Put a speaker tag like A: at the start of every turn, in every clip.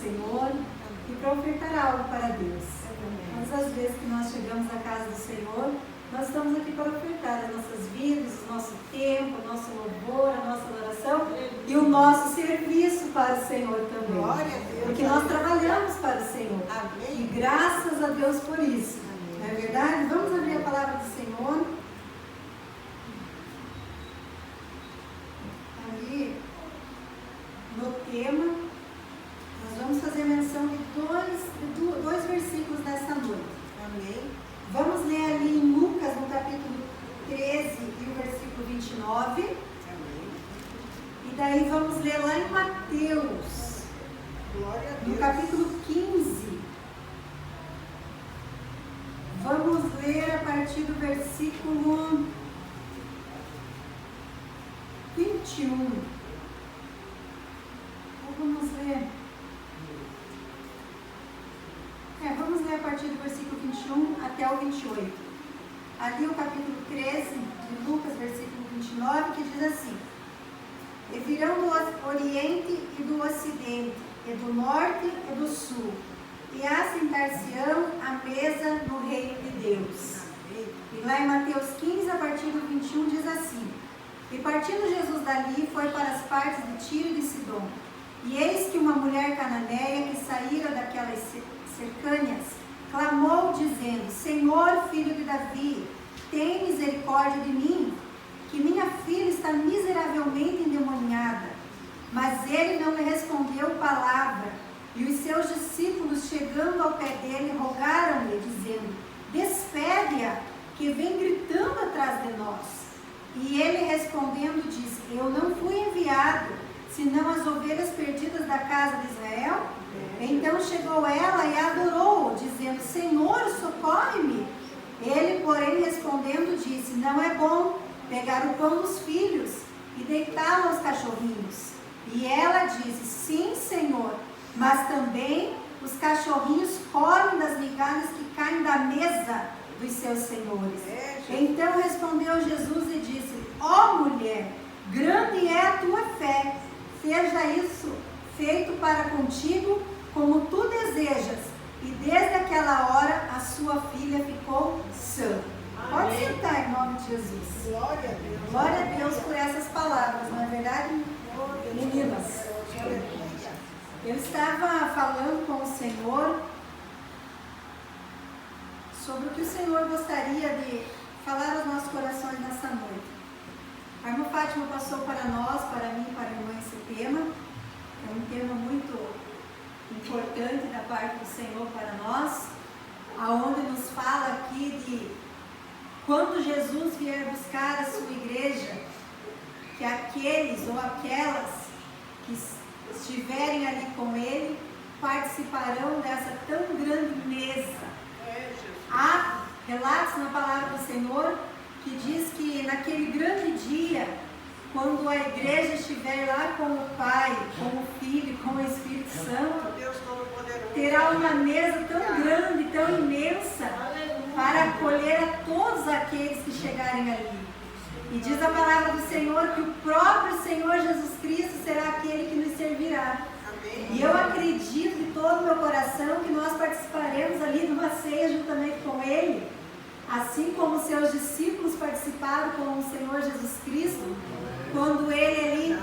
A: Senhor e para ofertar algo para Deus. Todas as vezes que nós chegamos à casa do Senhor, nós estamos aqui para ofertar as nossas vidas, o nosso tempo, o nosso louvor, a nossa adoração e o nosso serviço para o Senhor também.
B: Glória a Deus.
A: Porque nós trabalhamos para o Senhor.
B: Amém.
A: E graças a Deus por isso.
B: Amém.
A: Não é verdade? Vamos abrir a palavra do Senhor. Ali, no tema, nós vamos fazer menção de dois versículos nessa noite.
B: Amém.
A: Vamos ler ali em Lucas, no capítulo 13 e o versículo 29.
B: Amém.
A: E daí vamos ler lá em Mateus,
B: Glória a
A: no
B: Deus.
A: capítulo 15. Vamos ler a partir do versículo 21. Ou vamos ler... vamos ler a partir do versículo 21 até o 28. Ali o capítulo 13 de Lucas, versículo 29, que diz assim: E virão do Oriente e do Ocidente, e do Norte e do Sul, e assentar-se-ão à mesa no reino de Deus. E lá em Mateus 15, a partir do 21, diz assim: E partindo Jesus dali, foi para as partes de Tiro e de Sidom. E eis que uma mulher cananeia que saíra daquelas cercâneas, clamou dizendo: Senhor, filho de Davi, tem misericórdia de mim, que minha filha está miseravelmente endemoniada. Mas ele não lhe respondeu palavra. E os seus discípulos, chegando ao pé dele, rogaram-lhe, dizendo: Despede-a, que vem gritando atrás de nós. E ele respondendo disse: Eu não fui enviado, senão as ovelhas perdidas da casa de Israel. Então chegou ela e adorou-o, dizendo: Senhor, socorre-me. Ele, porém, respondendo, disse: Não é bom pegar o pão dos filhos e deitá-lo aos cachorrinhos. E ela disse: Sim, Senhor, mas também os cachorrinhos comem das migalhas que caem da mesa dos seus senhores. Então respondeu Jesus e disse: Ó mulher, grande é a tua fé, seja isso feito para contigo como tu desejas. E desde aquela hora a sua filha ficou sã. Pode sentar em nome de Jesus.
B: Glória a Deus.
A: Glória a Deus por essas palavras, não é verdade, meninas? Eu estava falando com o Senhor sobre o que o Senhor gostaria de falar aos nossos corações nessa noite. A irmã Fátima passou para nós, para mim e para a irmã esse tema. É um tema muito importante da parte do Senhor para nós, aonde nos fala aqui de quando Jesus vier buscar a sua igreja, que aqueles ou aquelas que estiverem ali com ele participarão dessa tão grande mesa. Há relatos na palavra do Senhor que diz que naquele grande dia, quando a igreja estiver lá com o Pai, com o Filho, com o Espírito Santo, terá uma mesa tão grande, tão imensa, para acolher a todos aqueles que chegarem ali. E diz a palavra do Senhor que o próprio Senhor Jesus Cristo será aquele que nos servirá. E eu acredito de todo o meu coração que nós participaremos ali de uma ceia juntamente com Ele, assim como seus discípulos participaram com o Senhor Jesus Cristo, quando Ele ali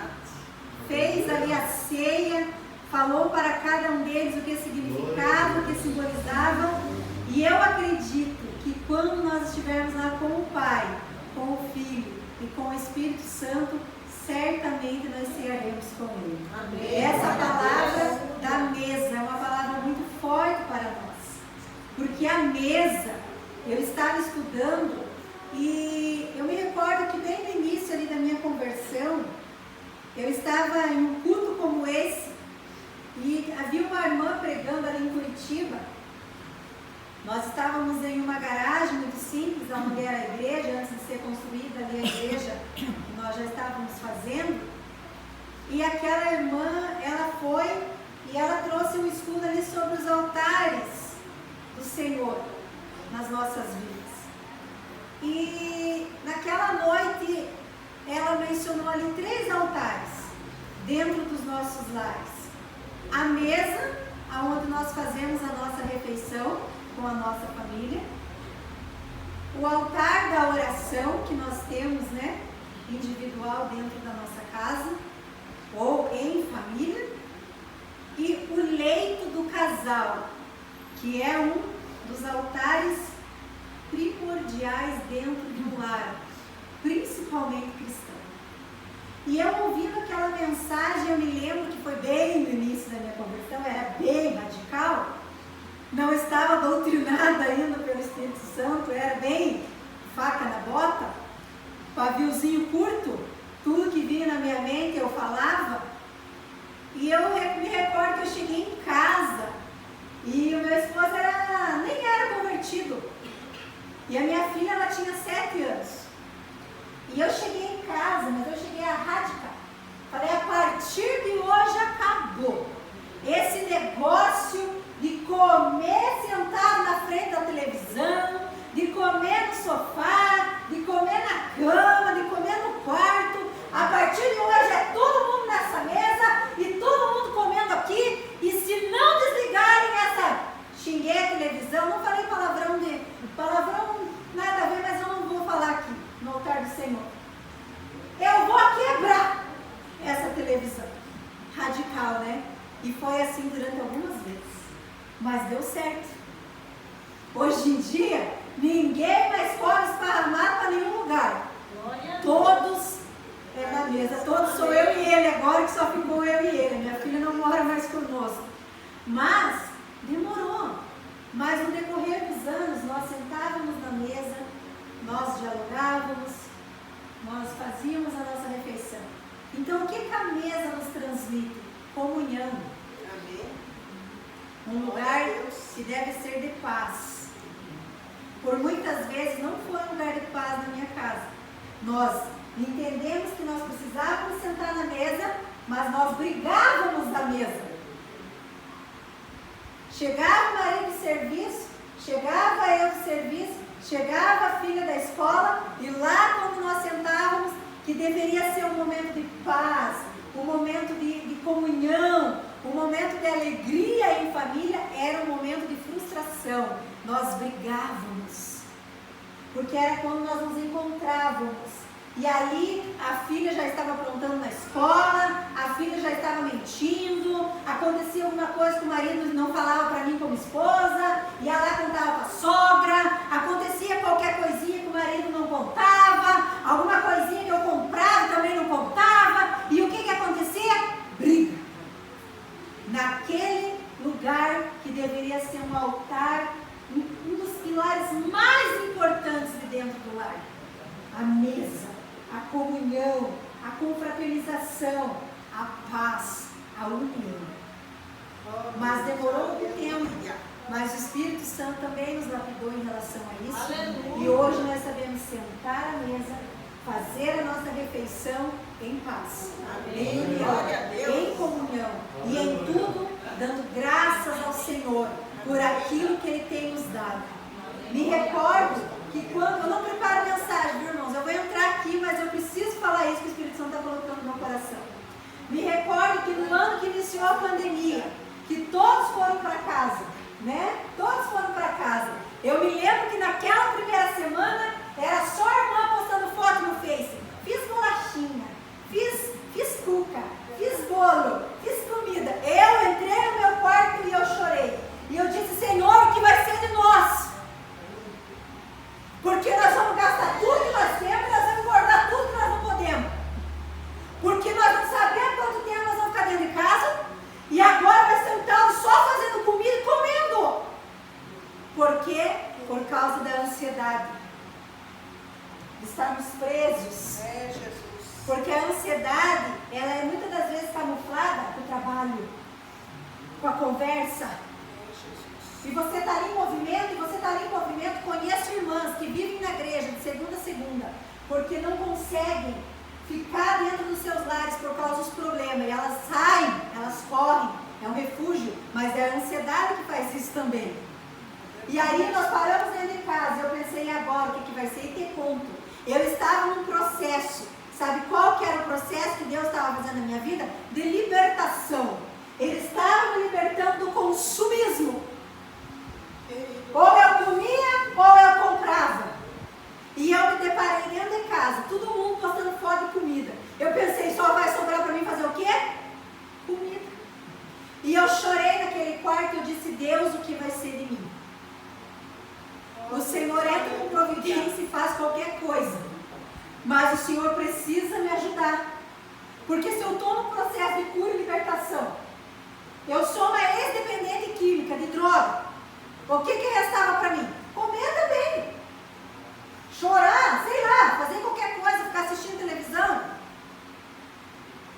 A: fez ali a ceia, falou para cada um deles o que significava, o que simbolizava. E eu acredito que quando nós estivermos lá com o Pai, com o Filho e com o Espírito Santo, certamente nós cearemos com Ele. Amém. Essa palavra da mesa é uma palavra muito forte para nós, porque a mesa, eu estava estudando e eu me recordo que bem no início ali da minha conversão, eu estava em um culto como esse e havia uma irmã pregando ali em Curitiba. Nós estávamos em uma garagem muito simples, onde era a igreja, antes de ser construída ali a igreja que nós já estávamos fazendo. E aquela irmã, ela foi e ela trouxe um estudo ali sobre os altares do Senhor nas nossas vidas. E naquela noite, ela mencionou ali 3 altares dentro dos nossos lares. A mesa, onde nós fazemos a nossa refeição com a nossa família. O altar da oração que nós temos, né, individual dentro da nossa casa ou em família. E o leito do casal, que é um dos altares primordiais dentro do lar, principalmente cristão. E eu ouvindo aquela mensagem, eu me lembro que foi bem no início da minha conversão, era bem radical, não estava doutrinada ainda pelo Espírito Santo, era bem faca na bota, paviozinho curto, tudo que vinha na minha mente eu falava. E eu me recordo que eu cheguei em casa e o meu esposo nem era convertido. E a minha filha, ela tinha 7 anos. E eu cheguei em casa, mas eu cheguei a radical. Falei, a partir de hoje acabou. Esse negócio de comer sentado na frente da televisão, de comer no sofá, de comer na cama, de comer no quarto. A partir de hoje é todo mundo nessa mesa e todo mundo comendo aqui. E se não desligarem essa... Xinguei a televisão, não falei palavrão nada a ver, mas eu não vou falar aqui no altar do Senhor. Eu vou quebrar essa televisão. Radical, né? E foi assim durante algumas vezes. Mas deu certo. Hoje em dia, ninguém mais come esparramado para nenhum lugar. Todos é na mesa. Todos sou eu e ele agora, que só ficou eu e ele. Minha filha não mora mais conosco. Mas demorou. Mas no decorrer dos anos, nós sentávamos na mesa, nós dialogávamos, nós fazíamos a nossa refeição. Então, o que a mesa nos transmite? Comunhão.
B: Amém.
A: Um lugar que deve ser de paz. Por muitas vezes não foi um lugar de paz na minha casa. Nós entendemos que nós precisávamos sentar na mesa, mas nós brigávamos na mesa. Chegava o marido de serviço, chegava eu de serviço, chegava a filha da escola, e lá quando nós sentávamos, que deveria ser um momento de paz, um momento de comunhão, um momento de alegria em família, era um momento de frustração. Nós brigávamos, porque era quando nós nos encontrávamos. E aí a filha já estava aprontando na escola, a filha já estava mentindo, acontecia alguma coisa que o marido não falava para mim como esposa, ia lá contava para a sogra, acontecia qualquer coisinha que o marido não contava, alguma coisinha que eu comprava também não contava, e o que acontecia? Briga. Naquele lugar que deveria ser um altar, um dos pilares mais importantes de dentro do lar, a mesa, a comunhão, a confraternização, a paz, a união. Mas demorou algum tempo, mas o Espírito Santo também nos lapidou em relação a isso. Aleluia. E hoje nós sabemos sentar à mesa, fazer a nossa refeição em paz, em união, em comunhão e em tudo dando graças ao Senhor por aquilo que Ele tem nos dado. Me recordo que quando eu não preparo mensagem, viu, irmãos, eu vou entrar aqui, mas eu preciso falar isso que o Espírito Santo está colocando no meu coração. Me recordo que no ano que iniciou a pandemia, que todos foram para casa, né? Todos foram para casa. Eu me lembro que naquela primeira semana era só a irmã postando foto no Face. Fiz bolachinha, fiz cuca, fiz bolo, fiz comida. Eu entrei no meu quarto e eu chorei. E eu disse, Senhor, o que vai ser de nós? Porque nós vamos gastar tudo que nós temos, nós vamos guardar tudo que nós não podemos. Porque nós não sabemos quanto tempo nós vamos ficar dentro de casa. E agora vai sentado só fazendo comida e comendo. Por quê? Por causa da ansiedade. De estarmos presos.
B: É, Jesus.
A: Porque a ansiedade, ela é muitas das vezes camuflada com o trabalho, com a conversa. E você está ali em movimento, conheço irmãs que vivem na igreja de segunda a segunda, porque não conseguem ficar dentro dos seus lares por causa dos problemas. E elas saem, elas correm, é um refúgio, mas é a ansiedade que faz isso também. E aí nós paramos dentro de casa, eu pensei agora o que vai ser, e te conto. Eu estava num processo, sabe qual que era o processo que Deus estava fazendo na minha vida? De libertação. Ele estava me libertando do consumo Porque se eu estou num processo de cura e libertação, eu sou uma ex-dependente química de droga, o que restava para mim? Comer também, chorar, sei lá, fazer qualquer coisa, ficar assistindo televisão.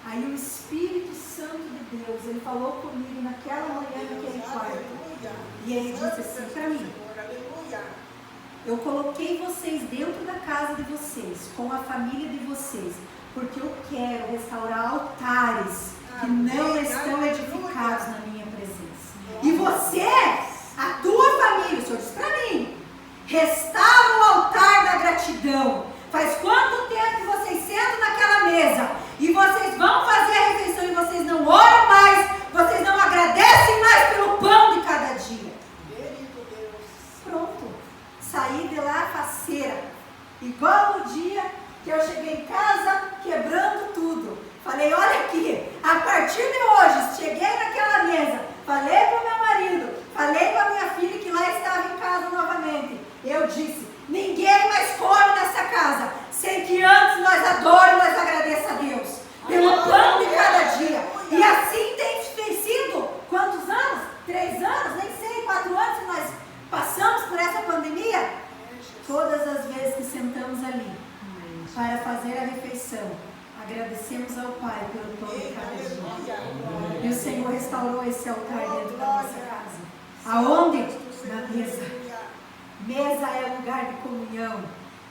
A: Aí o Espírito Santo de Deus, ele falou comigo naquela manhã, naquele quarto, e ele disse assim para mim: eu coloquei vocês dentro da casa de vocês, com a família de vocês, porque eu quero restaurar altares que não estão edificados na minha presença. E você, a tua família, o Senhor disse para mim, restaura o altar da gratidão. Faz quanto tempo que vocês sentam naquela mesa e vocês vão fazer a refeição e vocês não oram mais, vocês não agradecem mais pelo pão de cada dia. Pronto, saí de lá faceira, igual no dia que eu cheguei em casa quebrando tudo. Falei, olha aqui, a partir de hoje, cheguei naquela mesa, falei para o meu marido, falei para a minha filha que lá estava em casa novamente. Eu disse, ninguém mais come nessa casa, sem que antes nós adoremos, nós agradeça a Deus pelo pão de cada dia. E assim tem sido, quantos anos? 3 anos? Nem sei, 4 anos que nós passamos por essa pandemia. Todas as vezes que sentamos ali para fazer a refeição, agradecemos ao Pai pelo pão de cada dia. E o Senhor restaurou esse altar dentro da nossa casa. Aonde? Na mesa. Mesa é lugar de comunhão.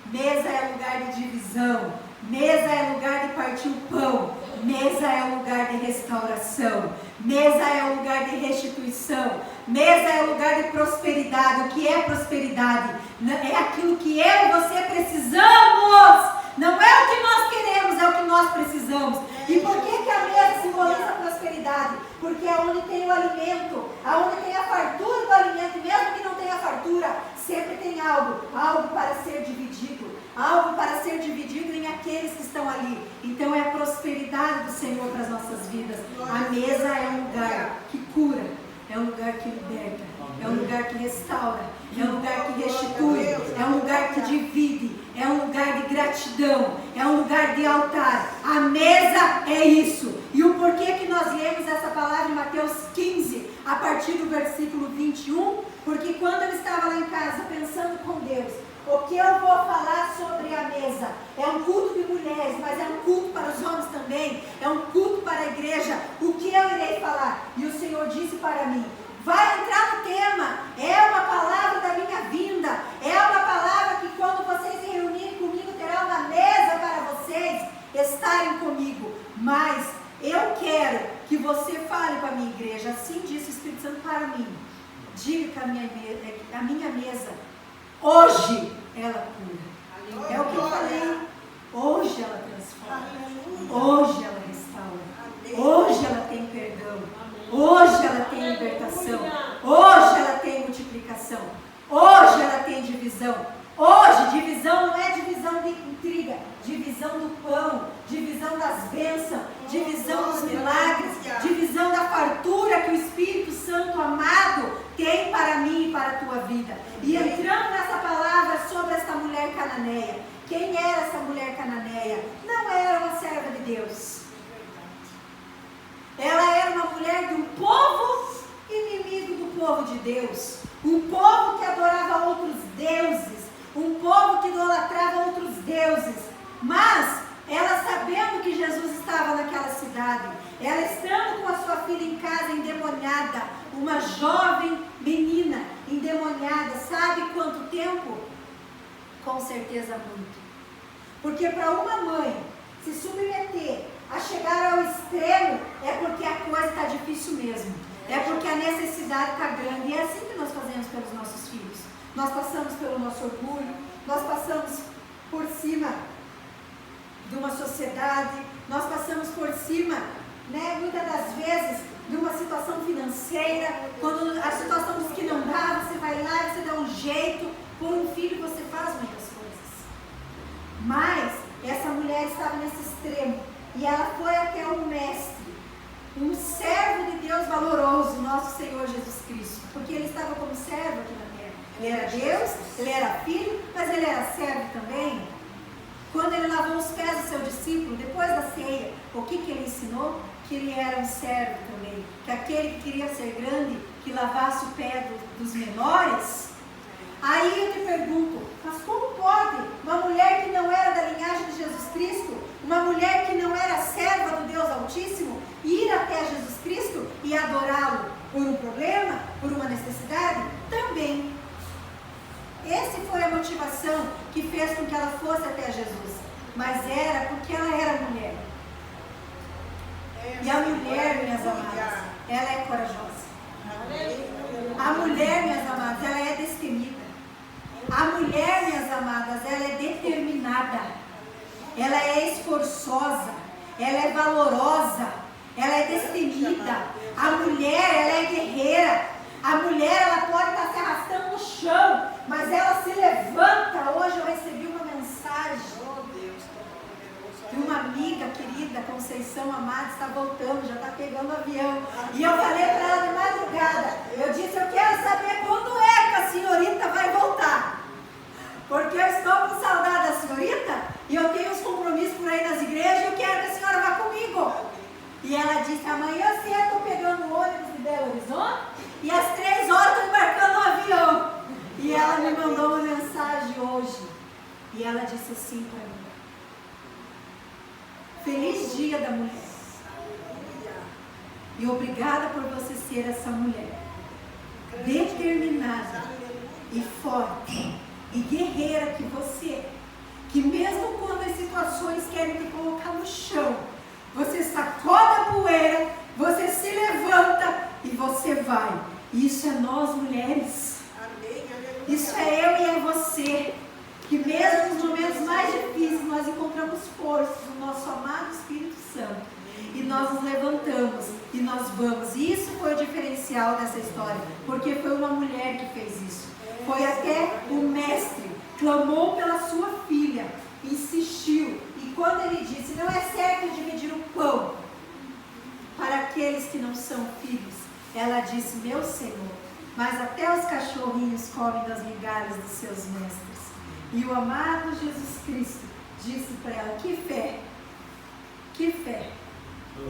A: Mesa é lugar de divisão. Mesa é lugar de partir o pão. Mesa é lugar de restauração. Mesa é lugar de restituição. Mesa é lugar de prosperidade. O que é prosperidade? É aquilo que eu e você precisamos. Não é o que nós queremos, é o que nós precisamos. E por que a mesa simboliza a prosperidade? Porque é onde tem o alimento, aonde tem a fartura do alimento, mesmo que não tenha fartura, sempre tem algo para ser dividido, algo para ser dividido em aqueles que estão ali. Então é a prosperidade do Senhor para as nossas vidas. A mesa é um lugar que cura, é um lugar que liberta, é um lugar que restaura, é um lugar que restitui, é um lugar que divide, é um lugar de gratidão, é um lugar de altar. A mesa é isso. E o porquê que nós lemos essa palavra em Mateus 15, a partir do versículo 21, porque quando eu estava lá em casa pensando com Deus, o que eu vou falar sobre a mesa? É um culto de mulheres, mas é um culto para os homens também, é um culto para a igreja. O que eu irei falar? E o Senhor disse para mim, vai entrar no tema, é uma palavra da minha vinda, é uma palavra que quando vocês se reunirem comigo, terá uma mesa para vocês estarem comigo. Mas eu quero que você fale para a minha igreja, assim disse o Espírito Santo para mim, diga que a minha mesa, hoje ela cura. É o que eu falei, hoje ela transforma, hoje ela restaura, hoje ela tem perdão, hoje ela tem libertação, hoje ela tem multiplicação, hoje ela tem divisão. Hoje, divisão não é divisão de intriga, divisão do pão, divisão das bênçãos, divisão dos milagres, divisão da fartura que o Espírito Santo amado tem para mim e para a tua vida. E entrando nessa palavra sobre essa mulher cananeia, quem era essa mulher cananeia? Não era uma serva de Deus. Ela era uma mulher de um povo inimigo do povo de Deus, um povo que adorava outros deuses, um povo que idolatrava outros deuses. Mas ela, sabendo que Jesus estava naquela cidade, ela estando com a sua filha em casa endemoniada, uma jovem menina endemoniada, sabe quanto tempo? Com certeza muito. Porque para uma mãe se submeter a chegar ao extremo, é porque a coisa está difícil mesmo, é porque a necessidade está grande. E é assim que nós fazemos pelos nossos filhos. Nós passamos pelo nosso orgulho, nós passamos por cima de uma sociedade, nós passamos por cima, muitas das vezes, de uma situação financeira. Quando a situação diz que não dá, você vai lá e você dá um jeito. Por um filho você faz muitas coisas. Mas essa mulher estava nesse extremo e ela foi até um mestre, um servo de Deus valoroso, nosso Senhor Jesus Cristo, porque ele estava como servo aqui na terra. Ele era Deus, ele era filho, mas ele era servo também. Quando ele lavou os pés do seu discípulo, depois da ceia, o que ele ensinou? Que ele era um servo também. Que aquele que queria ser grande, que lavasse o pé dos menores. Aí eu te pergunto, mas como pode uma mulher que não era da linhagem de Jesus Cristo, uma mulher que não era serva do Deus Altíssimo, ir até Jesus Cristo e adorá-lo por um problema, por uma necessidade? Também. Essa foi a motivação que fez com que ela fosse até Jesus. Mas era porque ela era mulher. E a mulher, minhas amadas, ela é corajosa. A mulher, minhas amadas, ela é destemida. A mulher, minhas amadas, ela é determinada. Ela é esforçosa. Ela é valorosa. Ela é destemida. A mulher, ela é guerreira. A mulher, ela pode estar se arrastando no chão, mas ela se levanta. Hoje eu recebi uma mensagem de uma amiga querida, Conceição Amada, está voltando, já está pegando o avião. E eu falei para ela de madrugada, eu disse, eu quero saber quando é que a senhorita vai voltar. Porque eu estou com saudade da senhorita e eu tenho uns compromissos por aí nas igrejas e eu quero que a senhora vá comigo. E ela disse, amanhã cedo eu estou pegando o ônibus de Belo Horizonte e às 3 horas estou embarcando no avião. E ela me mandou uma mensagem hoje. E ela disse assim para mim, feliz dia da mulher. E obrigada por você ser essa mulher determinada e forte e guerreira que você é. Que mesmo quando as situações querem te colocar no chão, você sacode a poeira, você se levanta e você vai. Isso é nós mulheres. Isso é eu e é você. Que mesmo nos momentos mais difíceis nós encontramos forças no nosso amado Espírito Santo. E nós nos levantamos e nós vamos. E isso foi o diferencial dessa história. Porque foi uma mulher que fez isso. Foi até o mestre, clamou pela sua filha, insistiu. E quando ele disse, não é certo dividir o pão para aqueles que não são filhos, ela disse, meu Senhor, mas até os cachorrinhos comem das migalhas dos seus mestres. E o amado Jesus Cristo disse para ela, que fé, que fé.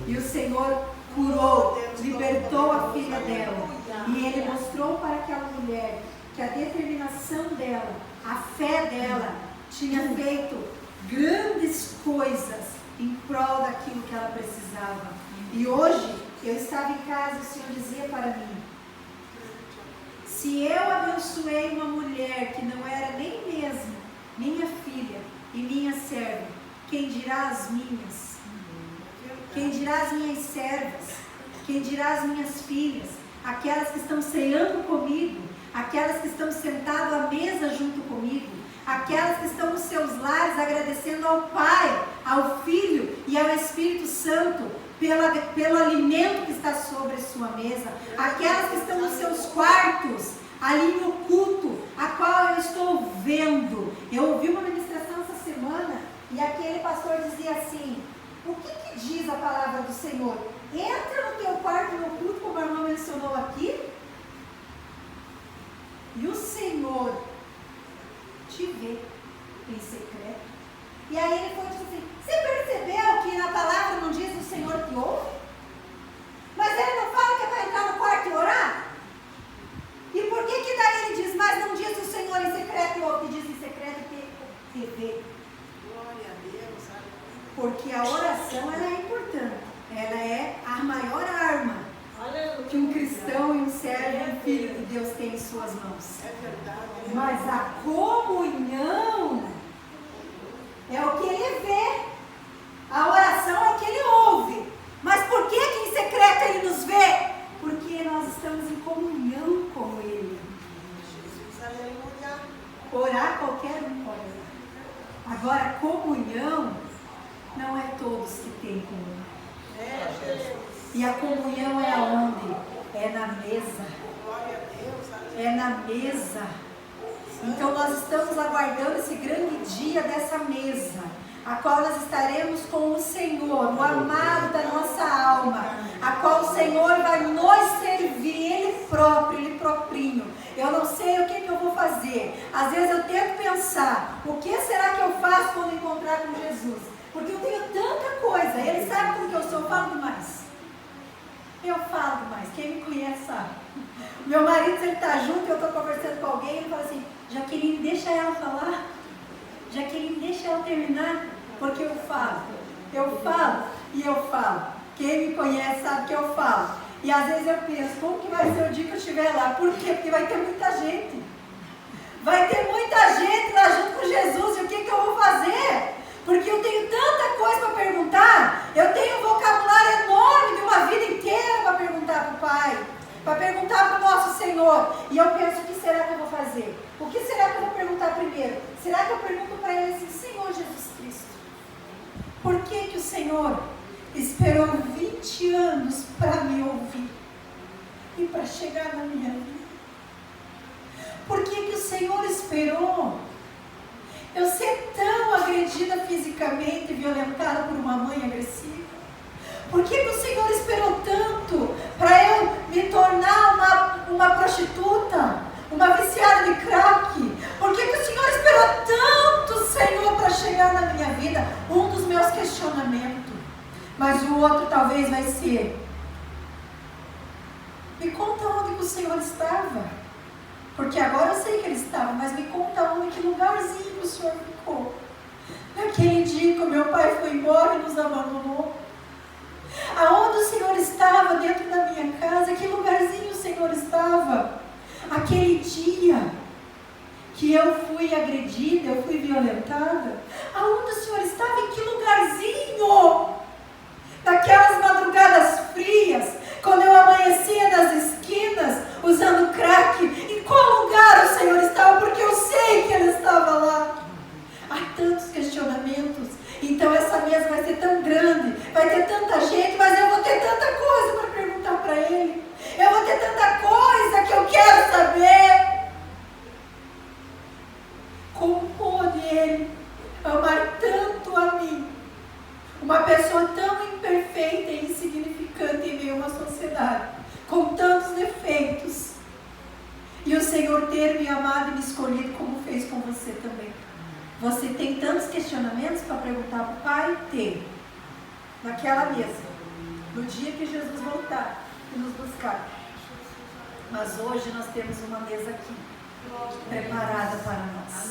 A: E o Senhor curou, libertou a filha dela. E ele mostrou para aquela mulher que a determinação dela, a fé dela, tinha feito grandes coisas em prol daquilo que ela precisava. E hoje, eu estava em casa e o Senhor dizia para mim, se eu abençoei uma mulher que não era nem mesmo minha filha e minha serva, quem dirá as minhas? Quem dirá as minhas servas? Quem dirá as minhas filhas? Aquelas que estão ceando comigo, aquelas que estão sentadas à mesa junto comigo, aquelas que estão nos seus lares agradecendo ao Pai, ao Filho e ao Espírito Santo pelo alimento que está sobre a sua mesa, aquelas que estão nos seus quartos, ali no culto, a qual eu estou vendo. Eu ouvi uma ministração essa semana e aquele pastor dizia assim, o que diz a palavra do Senhor? Entra no teu quarto no culto, como a irmã mencionou aqui, e o Senhor te vê em secreto. E aí ele foi e disse assim, você percebeu que na palavra não diz o Senhor que ouve? Mas ele não fala que é para entrar no quarto e orar? E por que daí ele diz, mas não diz o Senhor em secreto e ouve, diz em secreto que vê?
B: Glória a Deus.
A: Porque a oração ela é importante. Ela é a maior arma que um cristão e um servo e um filho de Deus tem em suas mãos.
B: É verdade.
A: Mas a comunhão é o que ele vê. A oração é o que ele ouve. Mas por que em secreto ele nos vê? Porque nós estamos em comunhão com ele.
B: Jesus, aleluia.
A: Orar qualquer um pode orar. Agora, comunhão não é todos que têm comunhão.
B: É, Jesus.
A: E a comunhão é aonde? É na mesa.
B: Glória a Deus.
A: É na mesa. Então nós estamos aguardando esse grande dia dessa mesa, a qual nós estaremos com o Senhor, o amado da nossa alma, a qual o Senhor vai nos servir, Ele próprio, Ele proprinho. Eu não sei o que eu vou fazer. Às vezes eu tento pensar, o que será que eu faço quando encontrar com Jesus? Porque eu tenho tanta coisa, Ele sabe tudo que Eu falo demais, quem me conhece sabe. Meu marido, se ele está junto e eu estou conversando com alguém, ele fala assim, Jaqueline, deixa ela falar. Jaqueline, deixa ela terminar, porque eu falo e eu falo. Quem me conhece sabe que eu falo. E às vezes eu penso, como que vai ser o dia que eu estiver lá? Por quê? Porque vai ter muita gente. Vai ter muita gente lá junto com Jesus. E o que eu vou fazer? Porque eu tenho tanta coisa para perguntar. Eu tenho um vocabulário enorme de uma vida inteira para perguntar para o Pai. Para perguntar para o nosso Senhor. E eu penso, o que será que eu vou fazer? O que será que eu vou perguntar primeiro? Será que eu pergunto para Ele assim, Senhor Jesus Cristo, por que o Senhor esperou 20 anos para me ouvir e para chegar na minha vida? Por que o Senhor esperou eu ser tão agredida fisicamente e violentada por uma mãe agressiva? Por que o Senhor esperou tanto para eu me tornar uma prostituta, uma viciada de crack? Por que o Senhor esperou tanto, Senhor, para chegar na minha vida? Um dos meus questionamentos. Mas o outro talvez vai ser, me conta onde que o Senhor estava. Porque agora eu sei que Ele estava, mas me conta onde, que lugarzinho o Senhor ficou. Naquele dia que o meu pai foi embora e nos abandonou. Aonde o Senhor estava dentro da minha casa, que lugarzinho o Senhor estava. Aquele dia que eu fui agredida, eu fui violentada, aonde o Senhor estava, em que lugarzinho? Naquelas madrugadas frias, quando eu amanhecia nas esquinas, usando crack, em qual lugar o Senhor estava? Porque eu sei que Ele estava lá. Há tantos questionamentos, então essa mesa vai ser tão grande, vai ter tanta gente, mas eu vou ter tanta coisa para perguntar para Ele. Eu vou ter tanta coisa que eu quero saber. Como pôde Ele amar tanto a mim? Uma pessoa tão imperfeita e insignificante em meio a uma sociedade, com tantos defeitos. E o Senhor ter me amado e me escolhido como fez com você também. Você tem tantos questionamentos para perguntar para o Pai? Tem. Naquela mesa. No dia que Jesus voltar e nos buscar. Mas hoje nós temos uma mesa aqui, preparada para nós.